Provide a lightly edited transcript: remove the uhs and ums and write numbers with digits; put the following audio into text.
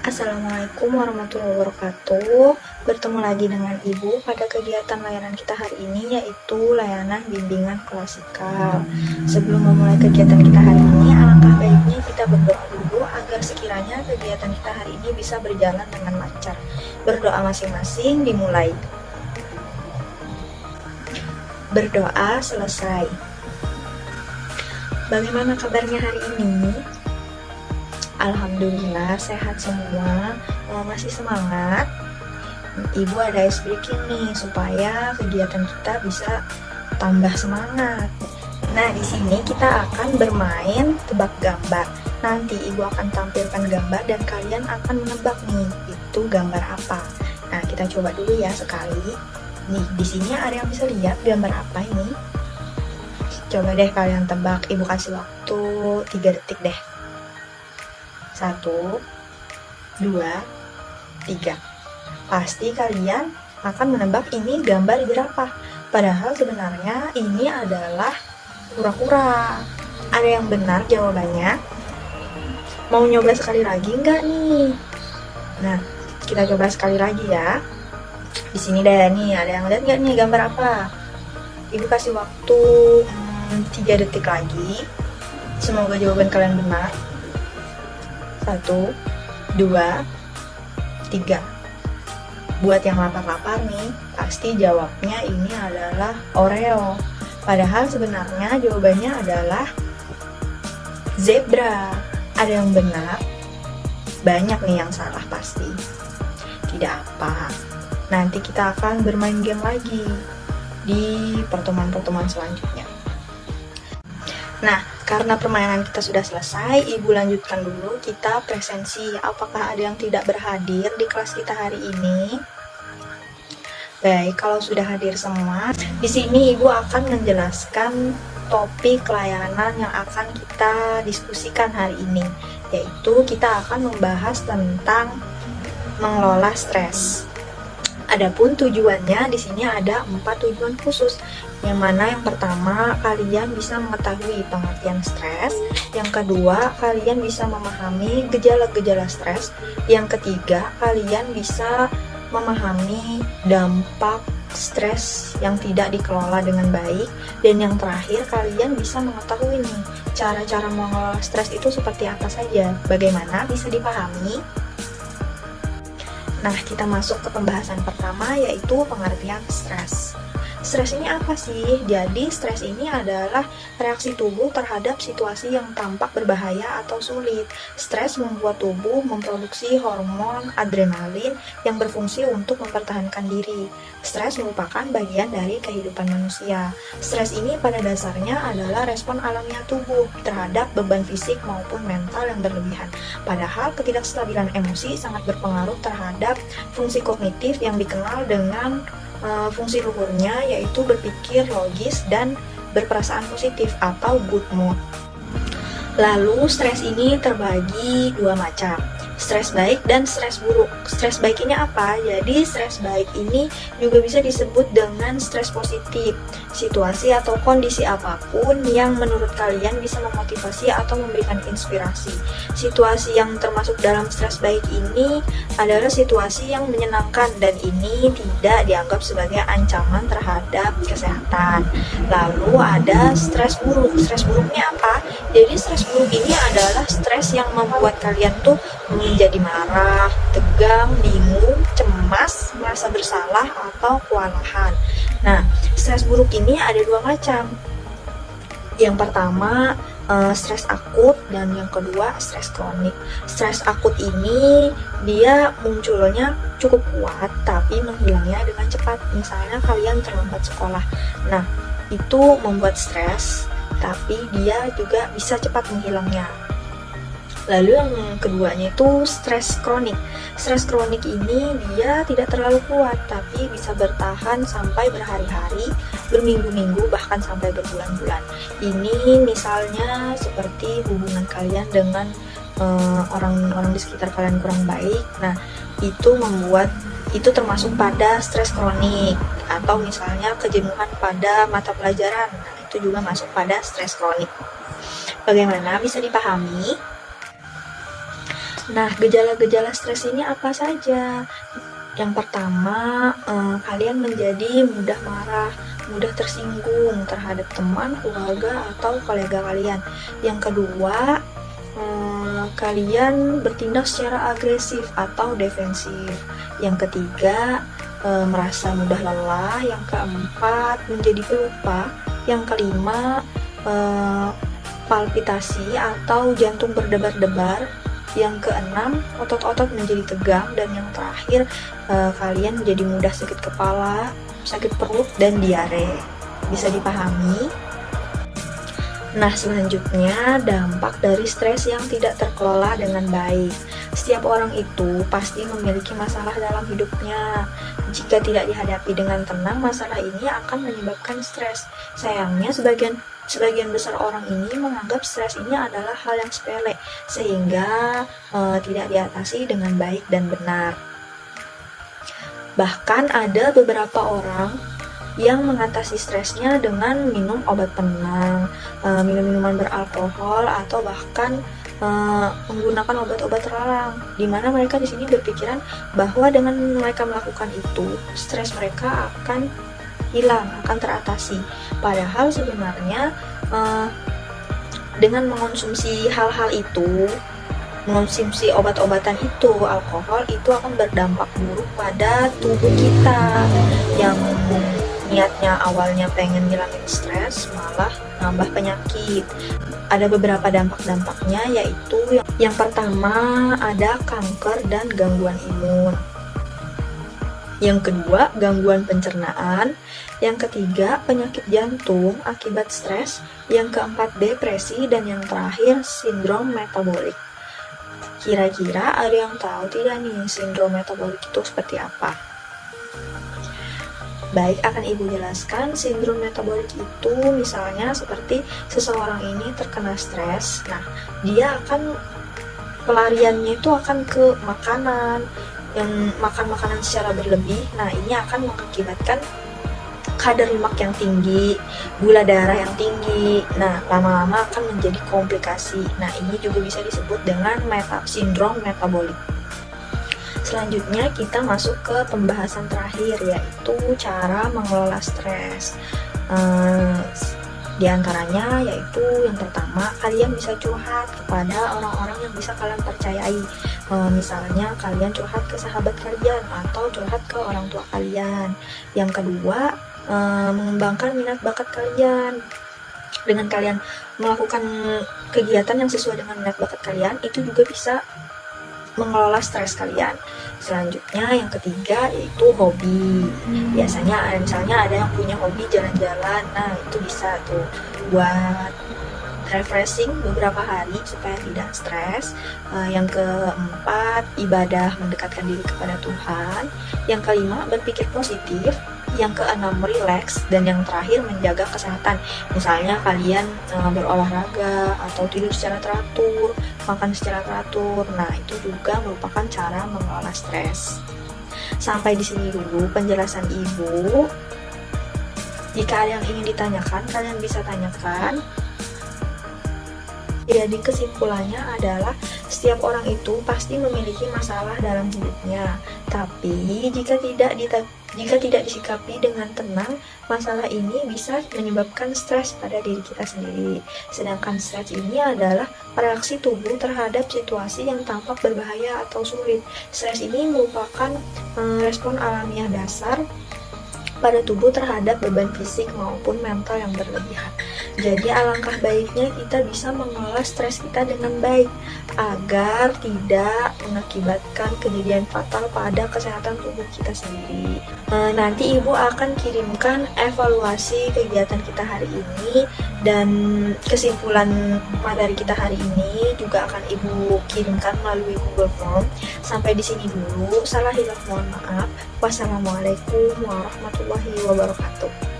Assalamualaikum warahmatullahi wabarakatuh. Bertemu lagi dengan Ibu pada kegiatan layanan kita hari ini, yaitu layanan bimbingan klasikal. Sebelum memulai kegiatan kita hari ini, alangkah baiknya kita berdoa dulu agar sekiranya kegiatan kita hari ini bisa berjalan dengan lancar. Berdoa masing-masing dimulai. Berdoa selesai. Bagaimana kabarnya hari ini? Alhamdulillah sehat semua, masih semangat. Ibu ada ice breaking nih supaya kegiatan kita bisa tambah semangat. Nah, di sini kita akan bermain tebak gambar. Nanti Ibu akan tampilkan gambar dan kalian akan menebak nih, itu gambar apa. Nah, kita coba dulu ya sekali. Nih, di sini ada yang bisa lihat gambar apa ini? Coba deh kalian tebak, Ibu kasih waktu 3 detik deh. 1, 2, 3. Pasti kalian akan menebak ini gambar jerapah. Padahal sebenarnya ini adalah kura-kura. Ada yang benar jawabannya? Mau nyoba sekali lagi nggak nih? Nah, kita coba sekali lagi ya. Di sini deh nih, ada yang lihat nggak nih gambar apa? Ibu kasih waktu 3 detik lagi. Semoga jawaban kalian benar. 1, 2, 3. Buat yang lapar-lapar nih, pasti jawabnya ini adalah Oreo. Padahal sebenarnya jawabannya adalah zebra. Ada yang benar, banyak nih yang salah pasti. Tidak apa, nanti kita akan bermain game lagi di pertemuan-pertemuan selanjutnya. Nah, karena permainan kita sudah selesai, Ibu lanjutkan dulu kita presensi. Apakah ada yang tidak berhadir di kelas kita hari ini? Baik, kalau sudah hadir semua, di sini Ibu akan menjelaskan topik layanan yang akan kita diskusikan hari ini, yaitu kita akan membahas tentang mengelola stres. Adapun tujuannya di sini ada 4 tujuan khusus. Yang mana yang pertama, kalian bisa mengetahui pengertian stres. Yang kedua, kalian bisa memahami gejala-gejala stres. Yang ketiga, kalian bisa memahami dampak stres yang tidak dikelola dengan baik. Dan yang terakhir, kalian bisa mengetahui nih, cara-cara mengelola stres itu seperti apa saja. Bagaimana bisa dipahami? Nah, kita masuk ke pembahasan pertama, yaitu pengertian stres. Stres ini apa sih? Jadi, stres ini adalah reaksi tubuh terhadap situasi yang tampak berbahaya atau sulit. Stres membuat tubuh memproduksi hormon adrenalin yang berfungsi untuk mempertahankan diri. Stres merupakan bagian dari kehidupan manusia. Stres ini pada dasarnya adalah respon alamiah tubuh terhadap beban fisik maupun mental yang berlebihan. Padahal, ketidakstabilan emosi sangat berpengaruh terhadap fungsi kognitif yang dikenal dengan fungsi luhurnya, yaitu berpikir logis dan berperasaan positif atau good mood. Lalu stres ini terbagi 2 macam, stres baik dan stres buruk. Stres baik ini apa? Jadi stres baik ini juga bisa disebut dengan stres positif. Situasi atau kondisi apapun yang menurut kalian bisa memotivasi atau memberikan inspirasi. Situasi yang termasuk dalam stres baik ini adalah situasi yang menyenangkan dan ini tidak dianggap sebagai ancaman terhadap kesehatan. Lalu ada stres buruk. Stres buruknya apa? Jadi stres buruk ini adalah stres yang membuat kalian tuh menjadi marah, tegang, bingung, cemas, merasa bersalah, atau kewalahan. Nah, stres buruk ini ada 2 macam. Yang pertama, stres akut, dan yang kedua, stres kronik. Stres akut ini dia munculnya cukup kuat, tapi menghilangnya dengan cepat. Misalnya kalian terlambat sekolah. Nah, itu membuat stres, tapi dia juga bisa cepat menghilangnya. Lalu yang keduanya itu stres kronik. Stres kronik ini dia tidak terlalu kuat, tapi bisa bertahan sampai berhari-hari, berminggu-minggu, bahkan sampai berbulan-bulan. Ini misalnya seperti hubungan kalian dengan orang-orang di sekitar kalian kurang baik. Nah, itu termasuk pada stres kronik. Atau misalnya kejenuhan pada mata pelajaran. Nah, itu juga masuk pada stres kronik. Bagaimana bisa dipahami? Nah, gejala-gejala stres ini apa saja? Yang pertama, kalian menjadi mudah marah, mudah tersinggung terhadap teman, keluarga, atau kolega kalian. Yang kedua, kalian bertindak secara agresif atau defensif. Yang ketiga, merasa mudah lelah. Yang keempat, menjadi pelupa. Yang kelima, palpitasi atau jantung berdebar-debar. Yang keenam, otot-otot menjadi tegang. Dan yang terakhir, kalian menjadi mudah sakit kepala, sakit perut, dan diare. Bisa dipahami? Nah, selanjutnya dampak dari stres yang tidak terkelola dengan baik. Setiap orang itu pasti memiliki masalah dalam hidupnya. Jika tidak dihadapi dengan tenang, masalah ini akan menyebabkan stres. Sayangnya, sebagian besar orang ini menganggap stres ini adalah hal yang sepele, sehingga tidak diatasi dengan baik dan benar. Bahkan ada beberapa orang yang mengatasi stresnya dengan minum obat penenang, minum minuman beralkohol, atau bahkan menggunakan obat-obat terlarang, di mana mereka di sini berpikiran bahwa dengan mereka melakukan itu, stres mereka akan hilang, akan teratasi. Padahal sebenarnya dengan mengonsumsi hal-hal itu, mengonsumsi obat-obatan itu, alkohol itu akan berdampak buruk pada tubuh kita yang niatnya awalnya pengen ngilangin stres, malah nambah penyakit. Ada beberapa dampak-dampaknya, yaitu yang pertama ada kanker dan gangguan imun. Yang kedua, gangguan pencernaan. Yang ketiga, penyakit jantung akibat stres. Yang keempat, depresi. Dan yang terakhir, sindrom metabolik. Kira-kira ada yang tahu tidak nih sindrom metabolik itu seperti apa? Baik, akan Ibu jelaskan. Sindrom metabolik itu misalnya seperti seseorang ini terkena stres. Nah, dia akan pelariannya itu akan ke makanan, yang makan makanan secara berlebih. Nah, ini akan mengakibatkan kadar lemak yang tinggi, gula darah yang tinggi. Nah, lama-lama akan menjadi komplikasi. Nah, ini juga bisa disebut dengan sindrom metabolik. Selanjutnya kita masuk ke pembahasan terakhir, yaitu cara mengelola stres. Di antaranya yaitu yang pertama, kalian bisa curhat kepada orang-orang yang bisa kalian percayai. Misalnya kalian curhat ke sahabat kalian atau curhat ke orang tua kalian. Yang kedua, mengembangkan minat bakat kalian. Dengan kalian melakukan kegiatan yang sesuai dengan minat bakat kalian, itu juga bisa mengelola stres kalian. Selanjutnya yang ketiga yaitu hobi. Biasanya misalnya ada yang punya hobi jalan-jalan. Nah, itu bisa tuh buat refreshing beberapa hari supaya tidak stres. Yang keempat, ibadah, mendekatkan diri kepada Tuhan. Yang kelima, berpikir positif. Yang keenam, relax. Dan yang terakhir, menjaga kesehatan. Misalnya kalian berolahraga atau tidur secara teratur, makan secara teratur. Nah, itu juga merupakan cara mengelola stres. Sampai di sini dulu penjelasan Ibu. Jika ada yang ingin ditanyakan, kalian bisa tanyakan. Jadi kesimpulannya adalah setiap orang itu pasti memiliki masalah dalam hidupnya. Tapi jika tidak disikapi dengan tenang, masalah ini bisa menyebabkan stres pada diri kita sendiri. Sedangkan stres ini adalah reaksi tubuh terhadap situasi yang tampak berbahaya atau sulit. Stres ini merupakan respon alamiah dasar pada tubuh terhadap beban fisik maupun mental yang berlebihan. Jadi alangkah baiknya kita bisa mengelola stres kita dengan baik agar tidak mengakibatkan kejadian fatal pada kesehatan tubuh kita sendiri. Nanti Ibu akan kirimkan evaluasi kegiatan kita hari ini dan kesimpulan materi kita hari ini juga akan Ibu kirimkan melalui Google Form. Sampai di sini dulu. Salah hilaf mohon maaf. Wassalamualaikum warahmatullahi wabarakatuh.